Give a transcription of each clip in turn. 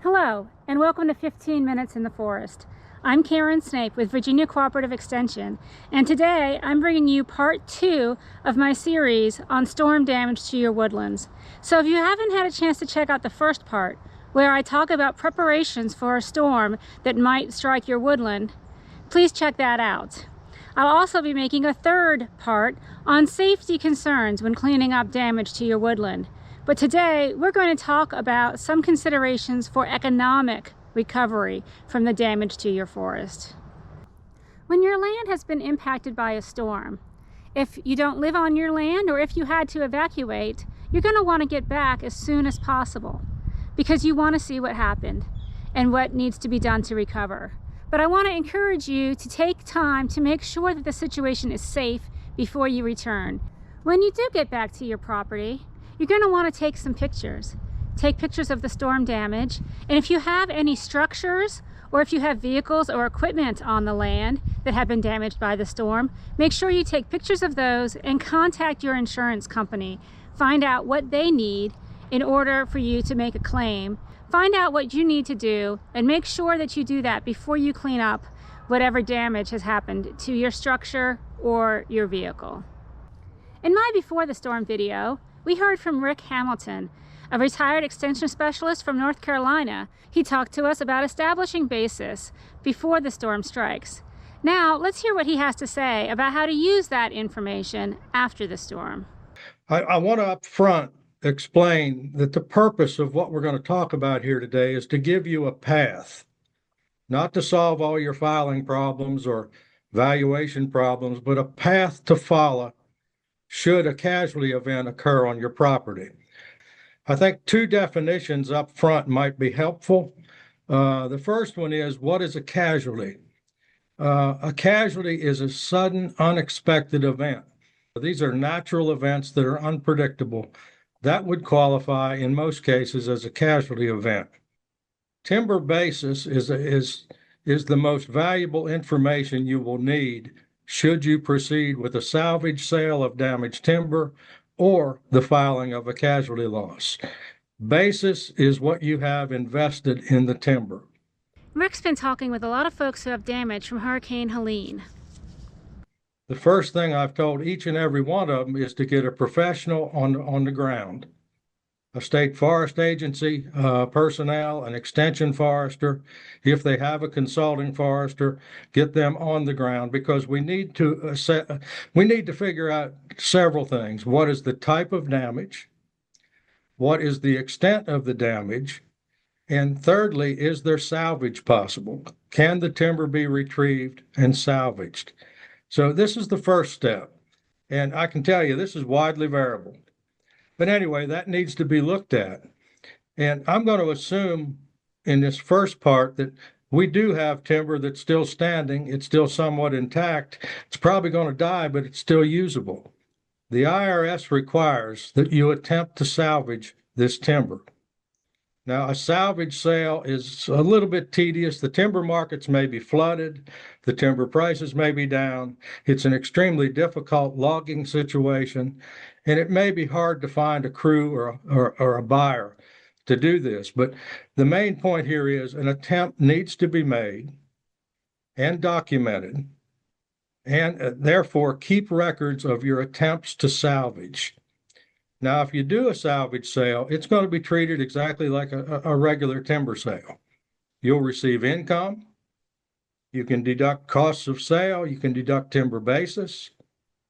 Hello, and welcome to 15 Minutes in the Forest. I'm Karen Snape with Virginia Cooperative Extension, and today I'm bringing you part 2 of my series on storm damage to your woodlands. So if you haven't had a chance to check out the first part, where I talk about preparations for a storm that might strike your woodland, please check that out. I'll also be making a third part on safety concerns when cleaning up damage to your woodland. But today, we're going to talk about some considerations for economic recovery from the damage to your forest. When your land has been impacted by a storm, if you don't live on your land or if you had to evacuate, you're going to want to get back as soon as possible because you want to see what happened and what needs to be done to recover. But I want to encourage you to take time to make sure that the situation is safe before you return. When you do get back to your property, you're going to want to take some pictures. Take pictures of the storm damage, and if you have any structures or if you have vehicles or equipment on the land that have been damaged by the storm, make sure you take pictures of those and contact your insurance company. Find out what they need in order for you to make a claim. Find out what you need to do and make sure that you do that before you clean up whatever damage has happened to your structure or your vehicle. In my Before the Storm video, we heard from Rick Hamilton, a retired extension specialist from North Carolina. He talked to us about establishing basis before the storm strikes. Now, let's hear what he has to say about how to use that information after the storm. I want to up front explain that the purpose of what we're going to talk about here today is to give you a path, not to solve all your filing problems or valuation problems, but a path to follow should a casualty event occur on your property. I think two definitions up front might be helpful. The first one is, what is a casualty? A casualty is a sudden, unexpected event. These are natural events that are unpredictable. That would qualify in most cases as a casualty event. Timber basis is the most valuable information you will need should you proceed with a salvage sale of damaged timber or the filing of a casualty loss. Basis is what you have invested in the timber. Rick's been talking with a lot of folks who have damage from Hurricane Helene. The first thing I've told each and every one of them is to get a professional on the ground. A state forest agency personnel, an extension forester, if they have a consulting forester, get them on the ground, because we need to figure out several things. What is the type of damage? What is the extent of the damage? And thirdly, is there salvage possible? Can the timber be retrieved and salvaged? So this is the first step. And I can tell you, this is widely variable. But anyway, that needs to be looked at. And I'm going to assume in this first part that we do have timber that's still standing. It's still somewhat intact. It's probably going to die, but it's still usable. The IRS requires that you attempt to salvage this timber. Now, a salvage sale is a little bit tedious. The timber markets may be flooded. The timber prices may be down. It's an extremely difficult logging situation, and it may be hard to find a crew or a buyer to do this. But the main point here is an attempt needs to be made and documented, and therefore keep records of your attempts to salvage. Now, if you do a salvage sale, it's going to be treated exactly like a regular timber sale. You'll receive income. You can deduct costs of sale. You can deduct timber basis.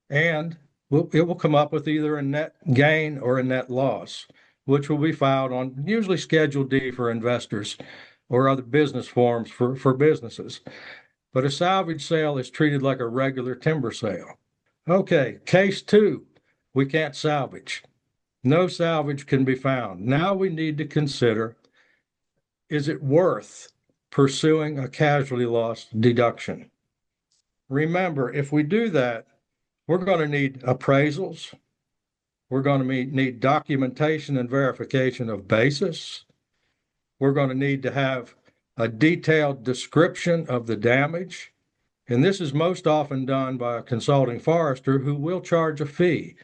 And it will come up with either a net gain or a net loss, which will be filed on usually Schedule D for investors or other business forms for businesses. But a salvage sale is treated like a regular timber sale. Okay, case 2, we can't salvage. No salvage can be found. Now we need to consider, is it worth pursuing a casualty loss deduction? Remember, if we do that, we're going to need appraisals. We're going to need documentation and verification of basis. We're going to need to have a detailed description of the damage. And this is most often done by a consulting forester who will charge a fee.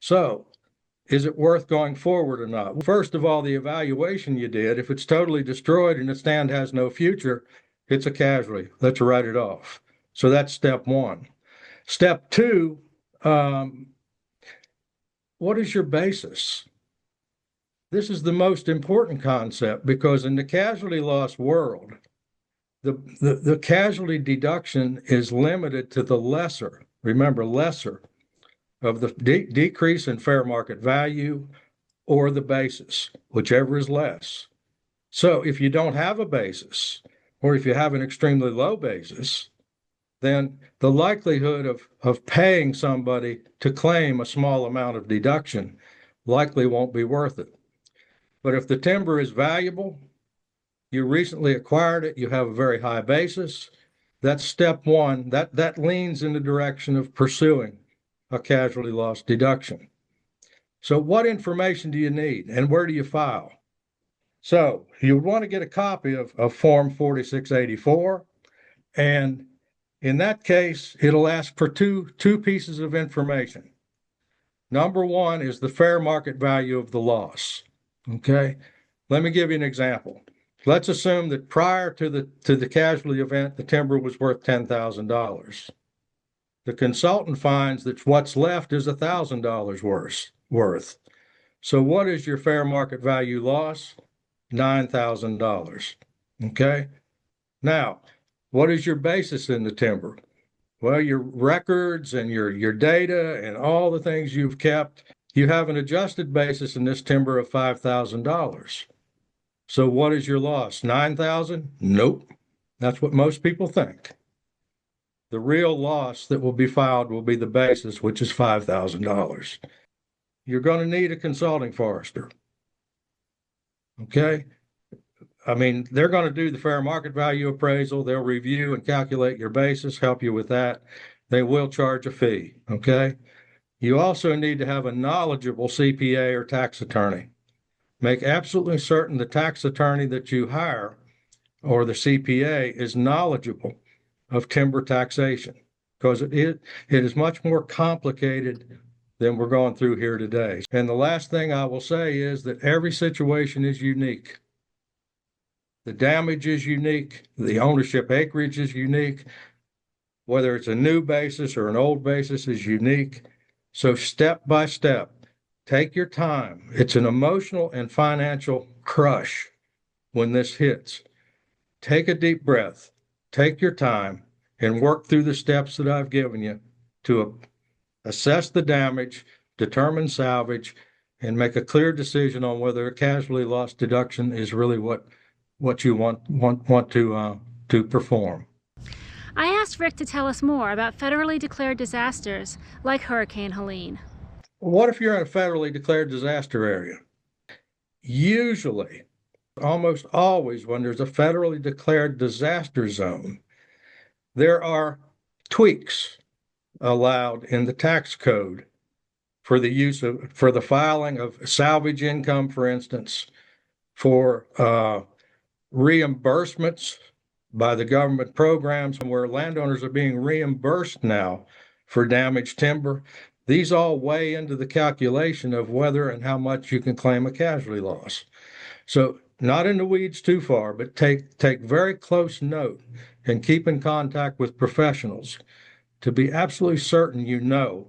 So is it worth going forward or not? First of all, the evaluation you did, if it's totally destroyed and the stand has no future, it's a casualty. Let's write it off. So that's step one. Step two, what is your basis? This is the most important concept because in the casualty loss world, the casualty deduction is limited to the lesser, remember, lesser of the decrease in fair market value or the basis, whichever is less. So if you don't have a basis, or if you have an extremely low basis, then the likelihood of paying somebody to claim a small amount of deduction likely won't be worth it. But if the timber is valuable, you recently acquired it, you have a very high basis, that's step one. That leans in the direction of pursuing a casualty loss deduction. So what information do you need and where do you file? So you want to get a copy of Form 4684, and in that case, it'll ask for two pieces of information. Number one is the fair market value of the loss. Okay, let me give you an example. Let's assume that prior to the casualty event, the timber was worth $10,000. The consultant finds that what's left is $1,000 worth. So what is your fair market value loss? $9,000. Okay. Now, what is your basis in the timber? Well, your records and your data and all the things you've kept, you have an adjusted basis in this timber of $5,000. So what is your loss? $9,000? Nope. That's what most people think. The real loss that will be filed will be the basis, which is $5,000. You're going to need a consulting forester. Okay? I mean, they're going to do the fair market value appraisal. They'll review and calculate your basis, help you with that. They will charge a fee. Okay? You also need to have a knowledgeable CPA or tax attorney. Make absolutely certain the tax attorney that you hire or the CPA is knowledgeable of timber taxation, because it is much more complicated than we're going through here today. And the last thing I will say is that every situation is unique. The damage is unique. The ownership acreage is unique. Whether it's a new basis or an old basis is unique. So step by step, take your time. It's an emotional and financial crush when this hits. Take a deep breath, take your time, and work through the steps that I've given you to assess the damage, determine salvage, and make a clear decision on whether a casualty loss deduction is really what you want to perform. I asked Rick to tell us more about federally declared disasters like Hurricane Helene. What if you're in a federally declared disaster area? Usually, almost always, when there's a federally declared disaster zone, there are tweaks allowed in the tax code for the filing of salvage income, for instance, for reimbursements by the government programs where landowners are being reimbursed now for damaged timber. These all weigh into the calculation of whether and how much you can claim a casualty loss. So not in the weeds too far, but take very close note and keep in contact with professionals to be absolutely certain you know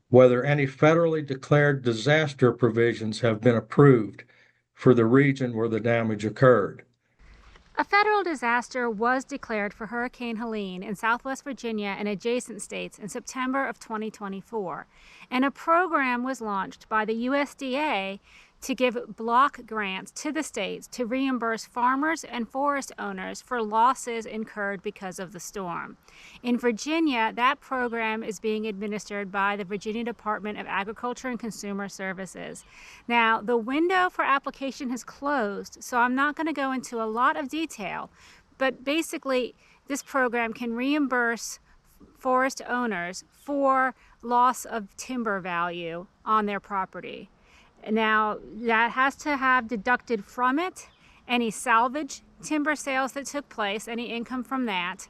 whether any federally declared disaster provisions have been approved for the region where the damage occurred. A federal disaster was declared for Hurricane Helene in Southwest Virginia and adjacent states in September of 2024, and a program was launched by the USDA to give block grants to the states to reimburse farmers and forest owners for losses incurred because of the storm. In Virginia, that program is being administered by the Virginia Department of Agriculture and Consumer Services. Now, the window for application has closed, so I'm not going to go into a lot of detail, but basically this program can reimburse forest owners for loss of timber value on their property. Now, that has to have deducted from it any salvage timber sales that took place, any income from that,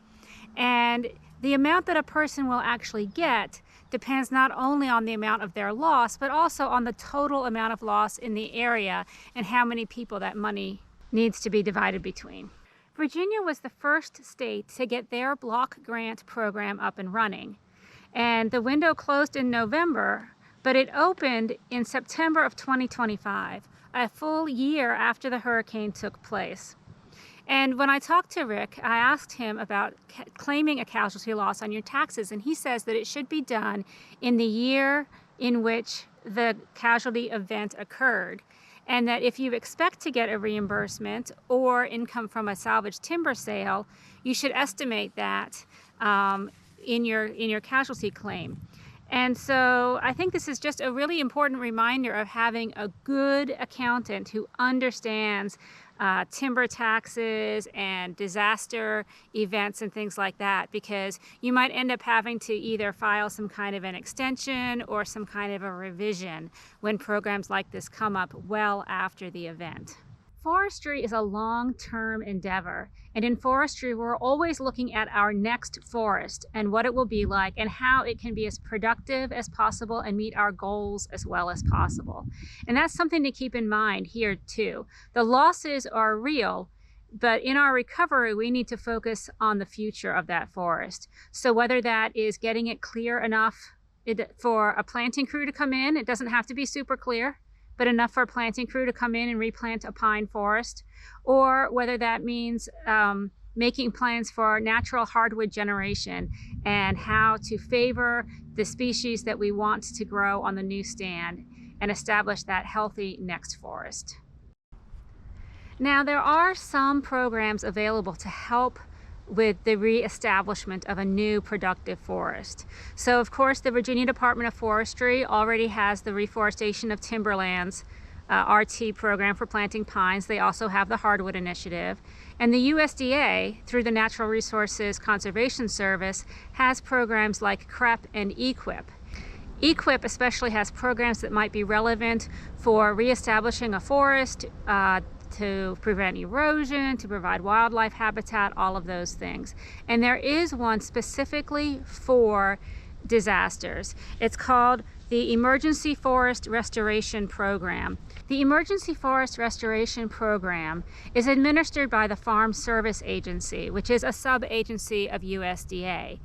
and the amount that a person will actually get depends not only on the amount of their loss, but also on the total amount of loss in the area and how many people that money needs to be divided between. Virginia was the first state to get their block grant program up and running. And the window closed in November, but it opened in September of 2025, a full year after the hurricane took place. And when I talked to Rick, I asked him about claiming a casualty loss on your taxes, and he says that it should be done in the year in which the casualty event occurred, and that if you expect to get a reimbursement or income from a salvaged timber sale, you should estimate that in your casualty claim. And so I think this is just a really important reminder of having a good accountant who understands timber taxes and disaster events and things like that, because you might end up having to either file some kind of an extension or some kind of a revision when programs like this come up well after the event. Forestry is a long-term endeavor, and in forestry we're always looking at our next forest and what it will be like and how it can be as productive as possible and meet our goals as well as possible. And that's something to keep in mind here too. The losses are real, but in our recovery we need to focus on the future of that forest. So whether that is getting it clear enough for a planting crew to come in, it doesn't have to be super clear, but enough for a planting crew to come in and replant a pine forest, or whether that means making plans for natural hardwood generation and how to favor the species that we want to grow on the new stand and establish that healthy next forest. Now, there are some programs available to help with the reestablishment of a new productive forest. So of course the Virginia Department of Forestry already has the Reforestation of Timberlands RT program for planting pines. They also have the Hardwood Initiative. And the USDA, through the Natural Resources Conservation Service, has programs like CREP and EQIP. EQIP especially has programs that might be relevant for reestablishing a forest, to prevent erosion, to provide wildlife habitat, all of those things. And there is one specifically for disasters. It's called the Emergency Forest Restoration Program. The Emergency Forest Restoration Program is administered by the Farm Service Agency, which is a sub-agency of USDA.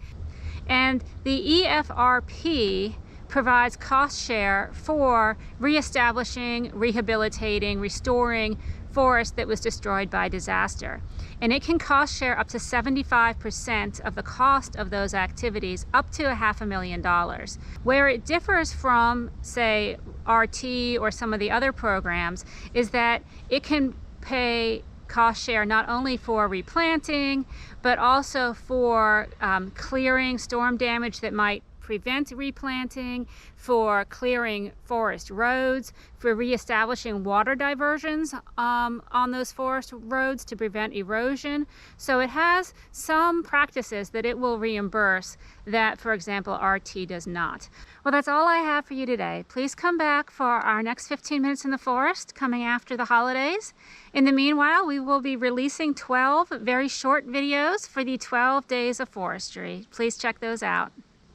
And the EFRP provides cost share for reestablishing, rehabilitating, restoring forest that was destroyed by disaster. And it can cost share up to 75% of the cost of those activities, up to $500,000. Where it differs from, say, RT or some of the other programs is that it can pay cost share not only for replanting, but also for clearing storm damage that might prevent replanting, for clearing forest roads, for reestablishing water diversions on those forest roads to prevent erosion. So it has some practices that it will reimburse that, for example, RT does not. Well, that's all I have for you today. Please come back for our next 15 Minutes in the Forest coming after the holidays. In the meanwhile, we will be releasing 12 very short videos for the 12 days of forestry. Please check those out.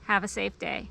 Have a safe day.